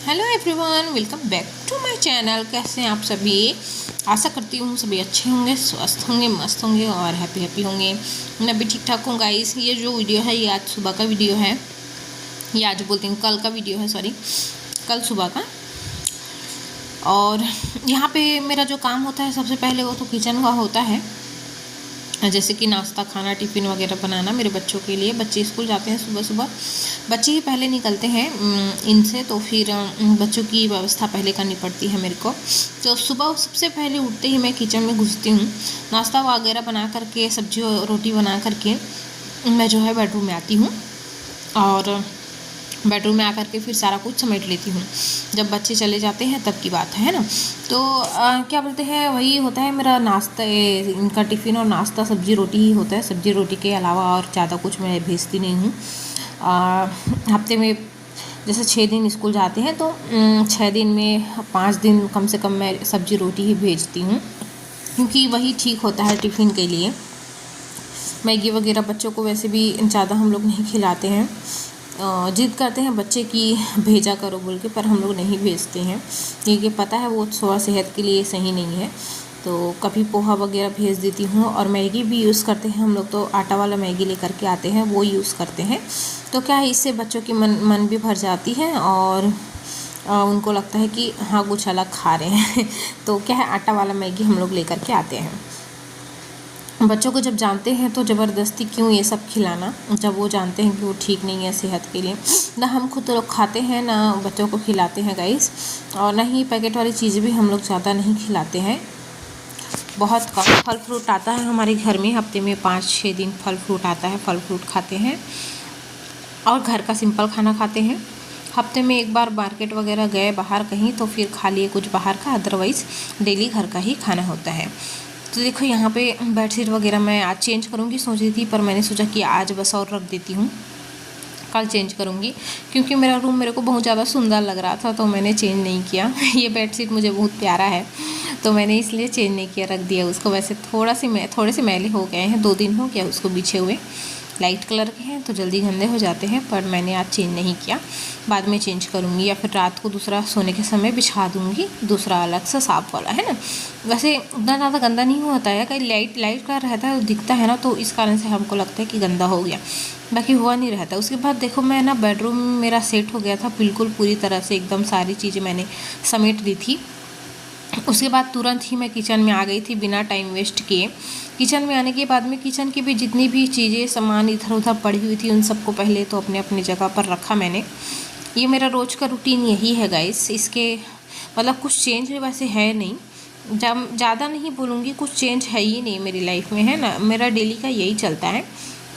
Hello everyone, welcome back to my channel. कैसे हैं आप सभी? आशा करती हूँ सभी अच्छे होंगे, स्वस्थ होंगे, मस्त होंगे और हैप्पी होंगे। मैं भी ठीक ठाक हूँ गाइस। ये जो वीडियो है ये आज सुबह का वीडियो है, ये आज बोलती हूँ कल का वीडियो है, सॉरी कल सुबह का। और यहाँ पे मेरा जो काम होता है सबसे पहले वो तो किचन का होता है, जैसे कि नाश्ता खाना, टिफ़िन वगैरह बनाना मेरे बच्चों के लिए। बच्चे स्कूल जाते हैं सुबह सुबह, बच्चे ही पहले निकलते हैं इनसे, तो फिर बच्चों की व्यवस्था पहले करनी पड़ती है मेरे को। तो सुबह सबसे पहले उठते ही मैं किचन में घुसती हूँ, नाश्ता वगैरह बना करके, सब्जी और रोटी बना करके मैं जो है बेडरूम में आती हूँ और बेडरूम में आकर के फिर सारा कुछ समेट लेती हूँ। जब बच्चे चले जाते हैं तब की बात है ना। तो क्या बोलते हैं, वही होता है मेरा नाश्ता, इनका टिफ़िन और नाश्ता सब्जी रोटी ही होता है। सब्जी रोटी के अलावा और ज़्यादा कुछ मैं भेजती नहीं हूँ। हफ्ते में जैसे 6 दिन स्कूल जाते हैं तो 6 दिन में 5 दिन कम से कम मैं सब्जी रोटी ही भेजती हूँ, क्योंकि वही ठीक होता है टिफ़िन के लिए। मैगी वगैरह बच्चों को वैसे भी ज़्यादा हम लोग नहीं खिलाते हैं, जिद करते हैं बच्चे की भेजा करो बोल के, पर हम लोग नहीं भेजते हैं क्योंकि पता है वो थोड़ा सेहत के लिए सही नहीं है। तो कभी पोहा वगैरह भेज देती हूँ। और मैगी भी यूज़ करते हैं हम लोग, तो आटा वाला मैगी लेकर के आते हैं, वो यूज़ करते हैं। तो क्या है, इससे बच्चों की मन भी भर जाती है और उनको लगता है कि हाँ कुछ अलग खा रहे हैं तो क्या है, आटा वाला मैगी हम लोग लेकर के आते हैं। बच्चों को जब जानते हैं तो ज़बरदस्ती क्यों ये सब खिलाना, जब वो जानते हैं कि वो ठीक नहीं है सेहत के लिए। ना हम खुद लोग खाते हैं, ना बच्चों को खिलाते हैं गाइस, और ना ही पैकेट वाली चीज़ें भी हम लोग ज़्यादा नहीं खिलाते हैं। बहुत कम फल फ्रूट आता है हमारे घर में, हफ्ते में 5-6 दिन फल फ्रूट आता है, फल फ्रूट खाते हैं और घर का सिंपल खाना खाते हैं। हफ्ते में एक बार मार्केट वगैरह गए बाहर कहीं तो फिर खा लिए कुछ बाहर का, अदरवाइज़ डेली घर का ही खाना होता है। तो देखो यहाँ पे बेडशीट वगैरह मैं आज चेंज करूँगी सोच रही थी, पर मैंने सोचा कि आज बस और रख देती हूँ, कल चेंज करूँगी, क्योंकि मेरा रूम मेरे को बहुत ज़्यादा सुंदर लग रहा था तो मैंने चेंज नहीं किया ये बेडशीट मुझे बहुत प्यारा है तो मैंने इसलिए चेंज नहीं किया, रख दिया उसको। वैसे थोड़े से मैले हो गए हैं, 2 दिन हो गया उसको बिछे हुए। लाइट कलर के हैं तो जल्दी गंदे हो जाते हैं, पर मैंने आज चेंज नहीं किया, बाद में चेंज करूँगी या फिर रात को दूसरा सोने के समय बिछा दूँगी, दूसरा अलग से साफ़ वाला, है ना। वैसे उतना ज़्यादा गंदा नहीं होता है, कहीं लाइट कलर रहता है दिखता है ना, तो इस कारण से हमको लगता है कि गंदा हो गया, बाकी हुआ नहीं रहता। उसके बाद देखो मैं ना, बेडरूम मेरा सेट हो गया था बिल्कुल पूरी तरह से, एकदम सारी चीज़ें मैंने समेट दी थी। उसके बाद तुरंत ही मैं किचन में आ गई थी बिना टाइम वेस्ट किए। किचन में आने के बाद में किचन की भी जितनी भी चीज़ें सामान इधर उधर पड़ी हुई थी उन सबको पहले तो अपने अपनी जगह पर रखा मैंने। ये मेरा रोज़ का रूटीन यही है गाइस, इसके मतलब कुछ चेंज वैसे है नहीं, जब ज़्यादा नहीं बोलूँगी, कुछ चेंज है ही नहीं मेरी लाइफ में, है ना। मेरा डेली का यही चलता है,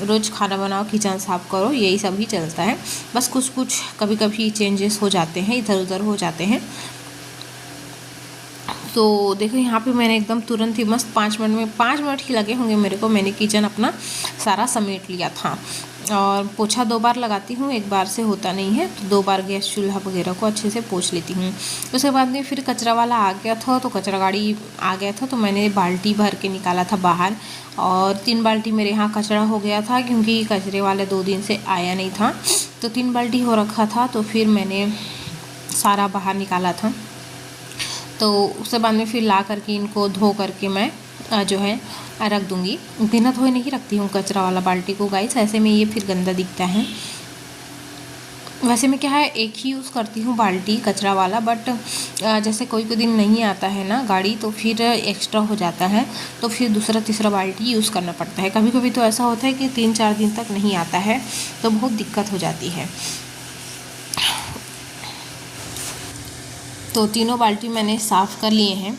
रोज़ खाना बनाओ, किचन साफ़ करो, यही सब ही चलता है। बस कुछ कभी कभी चेंजेस हो जाते हैं, इधर उधर हो जाते हैं। तो देखो यहाँ पे मैंने एकदम तुरंत ही मस्त 5 मिनट ही लगे होंगे मेरे को, मैंने किचन अपना सारा समेट लिया था। और पोछा 2 बार लगाती हूँ, एक बार से होता नहीं है, तो 2 बार गैस चूल्हा वगैरह को अच्छे से पोंछ लेती हूँ। उसके बाद में फिर कचरा वाला आ गया था, तो कचरा गाड़ी आ गया था, तो मैंने बाल्टी भर के निकाला था बाहर, और 3 बाल्टी मेरे यहाँ कचरा हो गया था, क्योंकि कचरे वाले 2 दिन से आया नहीं था, तो 3 बाल्टी हो रखा था। तो फिर मैंने सारा बाहर निकाला था, तो उसके बाद में फिर ला करके इनको धो करके मैं जो है रख दूँगी। बिना धोए नहीं रखती हूँ कचरा वाला बाल्टी को गाइस, ऐसे में ये फिर गंदा दिखता है। वैसे मैं क्या है, एक ही यूज़ करती हूँ बाल्टी कचरा वाला, बट जैसे कोई दिन नहीं आता है ना गाड़ी, तो फिर एक्स्ट्रा हो जाता है, तो फिर दूसरा तीसरा बाल्टी यूज़ करना पड़ता है। कभी कभी तो ऐसा होता है कि 3-4 दिन तक नहीं आता है, तो बहुत दिक्कत हो जाती है। तो तीनों बाल्टी मैंने साफ़ कर लिए हैं।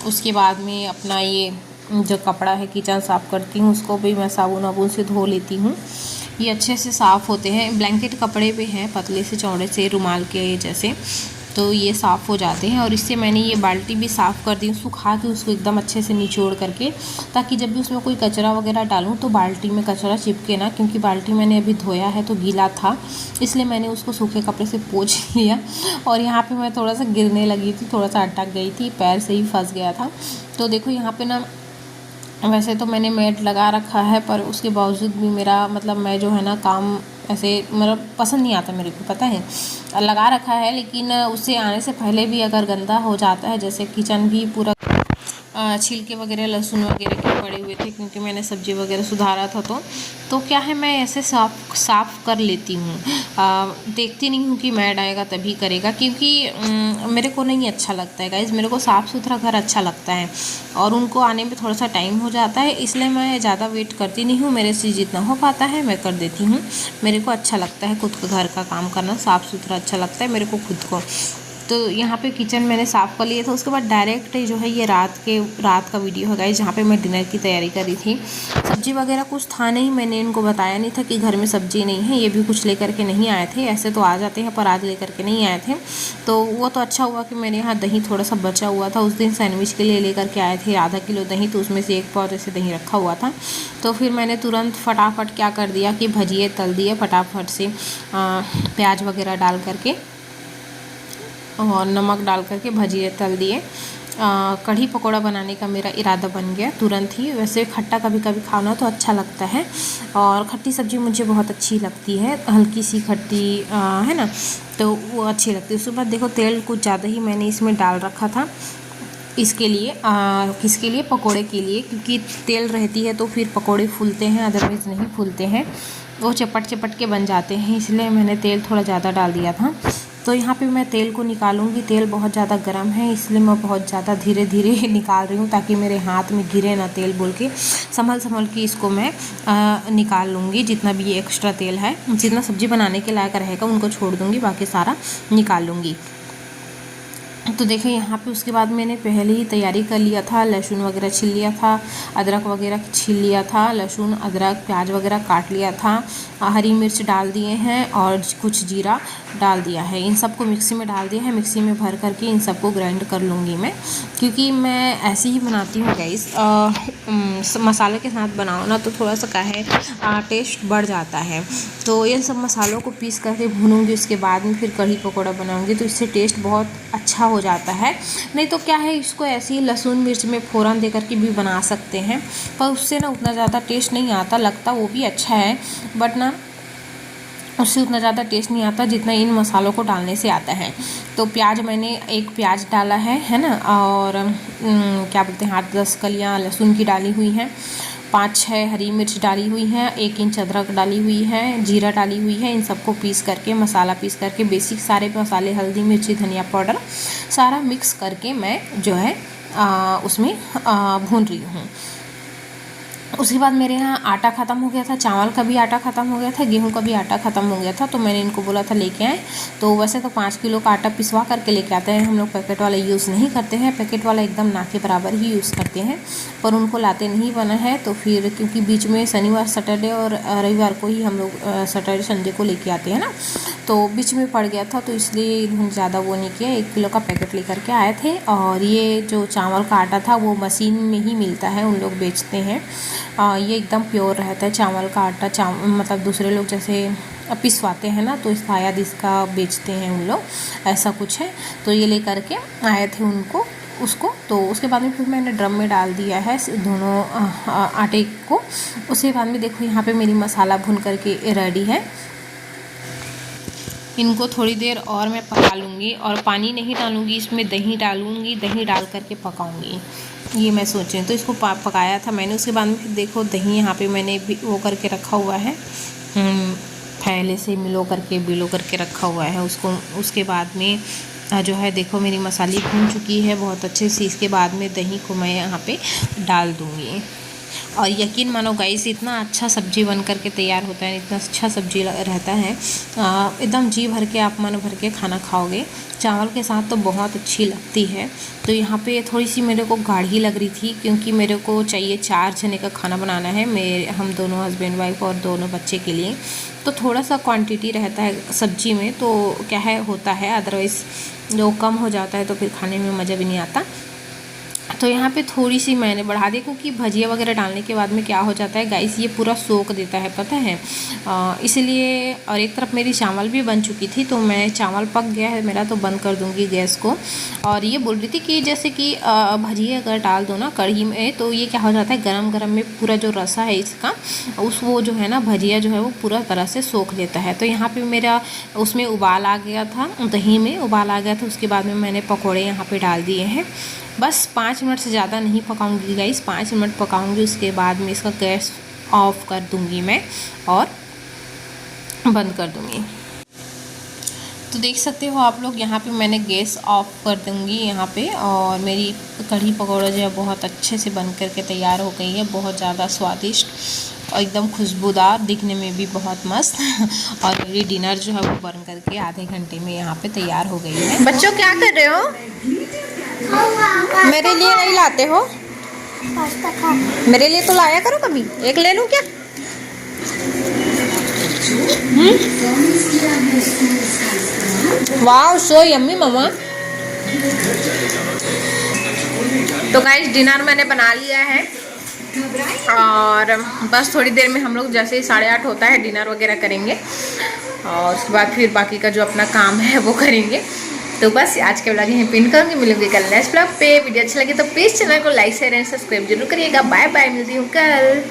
उसके बाद में अपना ये जो कपड़ा है किचन साफ़ करती हूँ, उसको भी मैं साबुन वाबुन से धो लेती हूँ, ये अच्छे से साफ़ होते हैं। ब्लैंकेट कपड़े पे हैं पतले से चौड़े से रुमाल के जैसे, तो ये साफ़ हो जाते हैं। और इससे मैंने ये बाल्टी भी साफ़ कर दी हूँ, सुखा के उसको एकदम अच्छे से निचोड़ करके, ताकि जब भी उसमें कोई कचरा वगैरह डालूँ तो बाल्टी में कचरा चिपके ना, क्योंकि बाल्टी मैंने अभी धोया है तो गीला था, इसलिए मैंने उसको सूखे कपड़े से पोंछ लिया। और यहाँ पे मैं थोड़ा सा गिरने लगी थी, थोड़ा सा अटक गई थी, पैर से ही फंस गया था। तो देखो यहाँ पे ना, वैसे तो मैंने मैट लगा रखा है, पर उसके बावजूद भी मेरा मतलब मैं जो है ना काम ऐसे मतलब पसंद नहीं आता मेरे को, पता है। लगा रखा है लेकिन उससे आने से पहले भी अगर गंदा हो जाता है, जैसे किचन भी पूरा छिलके वगैरह लहसुन वगैरह के पड़े हुए थे क्योंकि मैंने सब्जी वगैरह सुधारा था, तो क्या है मैं ऐसे साफ़ कर लेती हूँ। देखती नहीं हूँ कि मैड आएगा तभी करेगा, क्योंकि मेरे को नहीं अच्छा लगता है गाइज़। मेरे को साफ़ सुथरा घर अच्छा लगता है और उनको आने में थोड़ा सा टाइम हो जाता है, इसलिए मैं ज़्यादा वेट करती नहीं हूँ। मेरे से जितना हो पाता है मैं कर देती हूँ। मेरे को अच्छा लगता है खुद का घर का काम करना, साफ़ सुथरा अच्छा लगता है मेरे को खुद को। तो यहाँ पे किचन मैंने साफ़ कर लिया था। उसके बाद डायरेक्ट जो है ये रात का वीडियो है गाइस, जहाँ पे मैं डिनर की तैयारी कर रही थी। सब्जी वगैरह कुछ था नहीं, मैंने इनको बताया नहीं था कि घर में सब्जी नहीं है। ये भी कुछ लेकर के नहीं आए थे, ऐसे तो आ जाते हैं पर आज लेकर के नहीं आए थे। तो वो तो अच्छा हुआ कि मेरे यहाँ दही थोड़ा सा बचा हुआ था, उस दिन सैंडविच के लिए लेकर के आए थे आधा किलो दही, तो उसमें से 1 पाव जैसे दही रखा हुआ था। तो फिर मैंने तुरंत फटाफट क्या कर दिया कि भजिए तल दिए फटाफट से, प्याज वगैरह डाल करके और नमक डाल करके भजिए तल दिए। कढ़ी पकौड़ा बनाने का मेरा इरादा बन गया तुरंत ही। वैसे खट्टा कभी कभी खाना तो अच्छा लगता है और खट्टी सब्ज़ी मुझे बहुत अच्छी लगती है, हल्की सी खट्टी है ना, तो वो अच्छी लगती है। उसके बाद देखो तेल कुछ ज़्यादा ही मैंने इसमें डाल रखा था, इसके लिए किसके लिए, पकोड़े के लिए, क्योंकि तेल रहती है तो फिर पकोड़े फूलते हैं, अदरवाइज़ नहीं फूलते हैं, वो चपट के बन जाते हैं, इसलिए मैंने तेल थोड़ा ज़्यादा डाल दिया था। तो यहाँ पे मैं तेल को निकालूंगी। तेल बहुत ज़्यादा गर्म है, इसलिए मैं बहुत ज़्यादा धीरे धीरे निकाल रही हूँ ताकि मेरे हाथ में गिरे ना तेल, बोल के संभल के इसको मैं निकाल लूँगी। जितना भी ये एक्स्ट्रा तेल है, जितना सब्ज़ी बनाने के लायक रहेगा उनको छोड़ दूँगी, बाकी सारा निकाल लूँगी। तो देखिए यहाँ पे उसके बाद मैंने पहले ही तैयारी कर लिया था, लहसुन वगैरह छील लिया था, अदरक वगैरह छील लिया था, लहसुन अदरक प्याज वगैरह काट लिया था, हरी मिर्च डाल दिए हैं और कुछ जीरा डाल दिया है। इन सबको मिक्सी में डाल दिया है, मिक्सी में भर करके इन सबको ग्राइंड कर लूँगी मैं, क्योंकि मैं ऐसे ही बनाती हूँ गाइस। मसाले के साथ बनाओ ना तो थोड़ा सा क्या है टेस्ट बढ़ जाता है। तो ये सब मसालों को पीस करके भूनूंगी, उसके बाद में फिर कढ़ी पकौड़ा बनाऊंगी, तो इससे टेस्ट बहुत अच्छा हो जाता है। नहीं तो क्या है, इसको ऐसे ही लहसुन मिर्च में फ़ौरन दे करके भी बना सकते हैं, पर उससे ना उतना ज़्यादा टेस्ट नहीं आता। लगता वो भी अच्छा है बट ना उससे उतना ज़्यादा टेस्ट नहीं आता जितना इन मसालों को डालने से आता है। तो प्याज मैंने 1 प्याज डाला है ना, और क्या बोलते हैं 8-10 कलियाँ लहसुन की डाली हुई हैं, 5-6 हरी मिर्च डाली हुई हैं, 1 इंच अदरक डाली हुई है, जीरा डाली हुई है। इन सबको पीस करके, मसाला पीस करके, बेसिक सारे मसाले हल्दी मिर्ची धनिया पाउडर सारा मिक्स करके मैं जो है उसमें भून रही हूँ। उसके बाद मेरे यहाँ आटा ख़त्म हो गया था, चावल का भी आटा ख़त्म हो गया था, गेहूं का भी आटा ख़त्म हो गया था। तो मैंने इनको बोला था लेके आए। तो वैसे तो 5 किलो का आटा पिसवा करके लेके आते हैं हम लोग, पैकेट वाला यूज़ नहीं करते हैं, पैकेट वाला एकदम ना के बराबर ही यूज़ करते हैं, पर उनको लाते नहीं बना है। तो फिर क्योंकि बीच में शनिवार सैटरडे और रविवार को ही हम लोग सैटरडे संडे को लेके आते हैं ना, तो बीच में पड़ गया था, तो इसलिए इन्होंने ज़्यादा वो नहीं किया। 1 किलो का पैकेट लेकर के आए थे। और ये जो चावल का आटा था वो मशीन में ही मिलता है, उन लोग बेचते हैं। ये एकदम प्योर रहता है चावल का आटा। मतलब दूसरे लोग जैसे पिसवाते हैं ना, तो शायद इसका बेचते हैं उन लोग, ऐसा कुछ है। तो ये लेकर के आए थे उनको उसको। तो उसके बाद में फिर मैंने ड्रम में डाल दिया है दोनों आटे को। उसके बाद में देखो यहाँ पे मेरी मसाला भून करके रेडी है। इनको थोड़ी देर और मैं पका लूँगी और पानी नहीं डालूँगी, इसमें दही डालूँगी, दही डाल करके पकाऊँगी, ये मैं सोचें। तो इसको पकाया था मैंने। उसके बाद में फिर देखो दही यहाँ पे मैंने वो करके रखा हुआ है, पहले से बिलो करके रखा हुआ है उसको। उसके बाद में जो है देखो मेरी मसाले भून चुकी है बहुत अच्छे से। इसके बाद में दही को मैं यहाँ पे डाल दूँगी और यकीन मानो गाइस, इतना अच्छा सब्जी बन करके तैयार होता है, इतना अच्छा सब्जी रहता है, एकदम जी भर के आप मन भर के खाना खाओगे। चावल के साथ तो बहुत अच्छी लगती है। तो यहाँ पे थोड़ी सी मेरे को गाढ़ी लग रही थी, क्योंकि मेरे को चाहिए 4 जने का खाना बनाना है, हम दोनों हस्बैंड वाइफ और दोनों बच्चे के लिए। तो थोड़ा सा क्वांटिटी रहता है सब्जी में, तो क्या है होता है, अदरवाइज़ जो कम हो जाता है तो फिर खाने में मज़ा भी नहीं आता। तो यहाँ पे थोड़ी सी मैंने बढ़ा दी, क्योंकि भजिया वगैरह डालने के बाद में क्या हो जाता है गाइस, ये पूरा सोख देता है, पता है। इसलिए, और एक तरफ मेरी चावल भी बन चुकी थी, तो मैं चावल पक गया है मेरा, तो बंद कर दूँगी गैस को। और ये बोल रही थी कि जैसे कि भजिया अगर डाल दो ना कढ़ी में, तो ये क्या हो जाता है, गरम गरम में पूरा जो रसा है इसका, वो जो है ना भजिया जो है वो पूरा तरह से सोख लेता है। तो यहाँ पर मेरा उसमें उबाल आ गया था, दही में उबाल आ गया था। उसके बाद में मैंने पकौड़े यहाँ पर डाल दिए हैं। बस 5 मिनट से ज़्यादा नहीं पकाऊंगी गाइस, 5 मिनट पकाऊंगी। उसके बाद में इसका गैस ऑफ कर दूंगी मैं और बंद कर दूंगी। तो देख सकते हो आप लोग, यहाँ पे मैंने गैस ऑफ कर दूंगी यहाँ पे, और मेरी कढ़ी पकौड़ा जो है बहुत अच्छे से बन करके तैयार हो गई है। बहुत ज़्यादा स्वादिष्ट और एकदम खुशबूदार, दिखने में भी बहुत मस्त। और मेरी डिनर जो है वो बन करके आधे घंटे में यहाँ पे तैयार हो गई है। बच्चों क्या कर रहे हो? मेरे लिए नहीं लाते हो? मेरे लिए तो लाया करो कभी। एक ले लूं क्या? वाओ, सो यम्मी मम्मा। तो गाइस, डिनर मैंने बना लिया है, और बस थोड़ी देर में हम लोग जैसे ही 8:30 होता है डिनर वगैरह करेंगे, और उसके बाद फिर बाकी का जो अपना काम है वो करेंगे। तो बस आज के व्लॉग यहीं पिन करूँगी। मिलूंगी कल नेक्स्ट व्लॉग पे। वीडियो अच्छा लगे तो प्लीज़ चैनल को लाइक शेयर एंड सब्सक्राइब जरूर करिएगा। बाय बाय, मिलती हूँ कल।